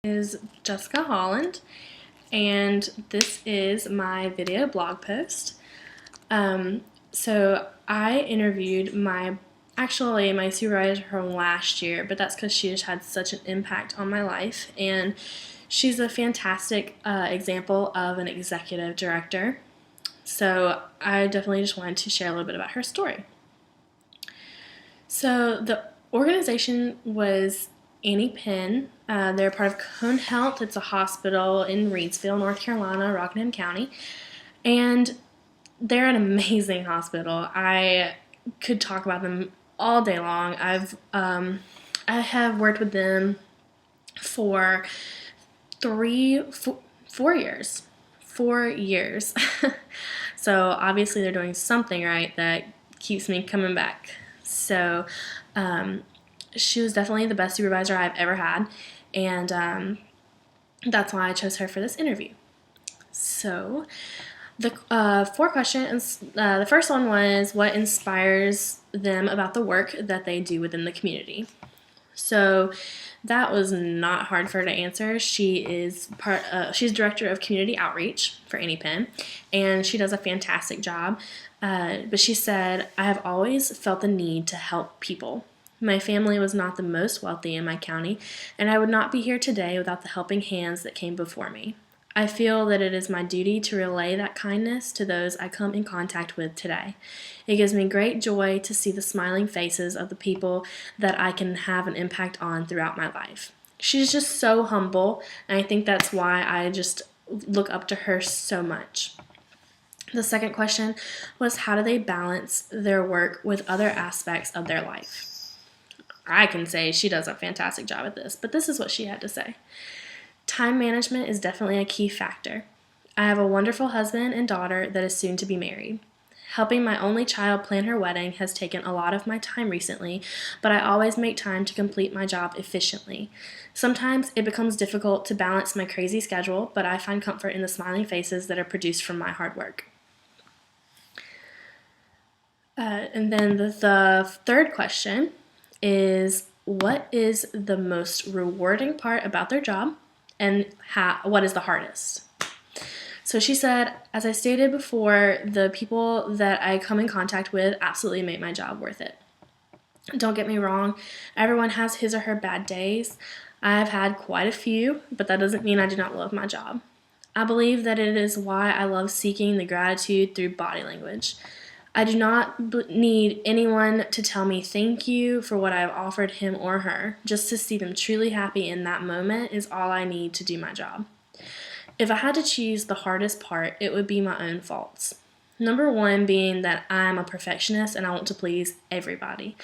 Is Jessica Holland, and this is my video blog post. So I interviewed my supervisor from last year, but that's because she just had such an impact on my life, and she's a fantastic example of an executive director. So I definitely just wanted to share a little bit about her story. So the organization was Annie Penn. They're part of Cone Health. It's a hospital in Reidsville, North Carolina, Rockingham County. And they're an amazing hospital. I could talk about them all day long. I have worked with them for 4 years. 4 years. So obviously they're doing something right that keeps me coming back. So she was definitely the best supervisor I've ever had, and that's why I chose her for this interview. So the 4 questions, the first one was, what inspires them about the work that they do within the community? So that was not hard for her to answer. She's director of community outreach for Annie Penn, and she does a fantastic job. But she said, I have always felt the need to help people. My family was not the most wealthy in my county, and I would not be here today without the helping hands that came before me. I feel that it is my duty to relay that kindness to those I come in contact with today. It gives me great joy to see the smiling faces of the people that I can have an impact on throughout my life. She's just so humble, and I think that's why I just look up to her so much. The second question was, how do they balance their work with other aspects of their life? I can say she does a fantastic job at this, but this is what she had to say. Time management is definitely a key factor. I have a wonderful husband and daughter that is soon to be married. Helping my only child plan her wedding has taken a lot of my time recently, but I always make time to complete my job efficiently. Sometimes it becomes difficult to balance my crazy schedule, but I find comfort in the smiling faces that are produced from my hard work. And then the third question is, what is the most rewarding part about their job, and what is the hardest? So she said, as I stated before, the people that I come in contact with absolutely make my job worth it. Don't get me wrong, everyone has his or her bad days. I've had quite a few, but that doesn't mean I do not love my job. I believe that it is why I love seeking the gratitude through body language. I do not need anyone to tell me thank you for what I have offered him or her. Just to see them truly happy in that moment is all I need to do my job. If I had to choose the hardest part, it would be my own faults. Number 1 being that I'm a perfectionist and I want to please everybody.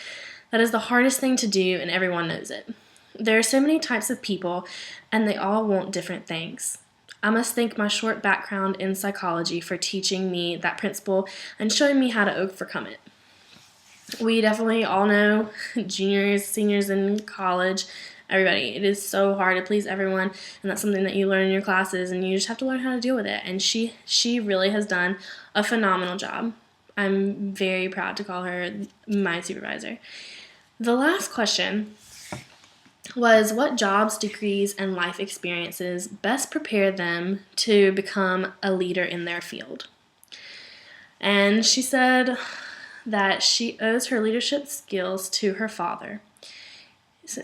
That is the hardest thing to do, and everyone knows it. There are so many types of people, and they all want different things. I must thank my short background in psychology for teaching me that principle and showing me how to overcome it. We definitely all know, juniors, seniors in college, everybody, it is so hard to please everyone, and that's something that you learn in your classes, and you just have to learn how to deal with it. And she really has done a phenomenal job. I'm very proud to call her my supervisor. The last question was, what jobs, degrees, and life experiences best prepare them to become a leader in their field? And she said that she owes her leadership skills to her father.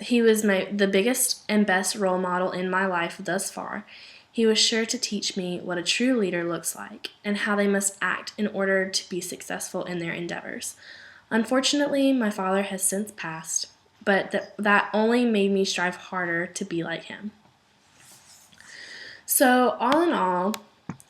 He was the biggest and best role model in my life thus far. He was sure to teach me what a true leader looks like and how they must act in order to be successful in their endeavors. Unfortunately, my father has since passed, but that only made me strive harder to be like him. So all in all,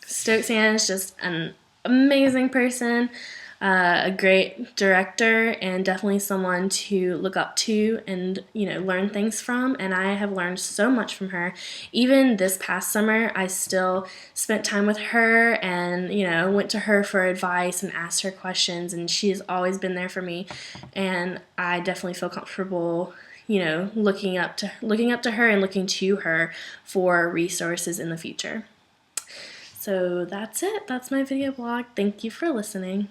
Stokes Ann is just an amazing person, a great director, and definitely someone to look up to and learn things from. And I have learned so much from her. Even this past summer, I still spent time with her and went to her for advice and asked her questions, and she has always been there for me. And I definitely feel comfortable looking up to her and looking to her for resources in the future. So that's it. That's my video blog. Thank you for listening.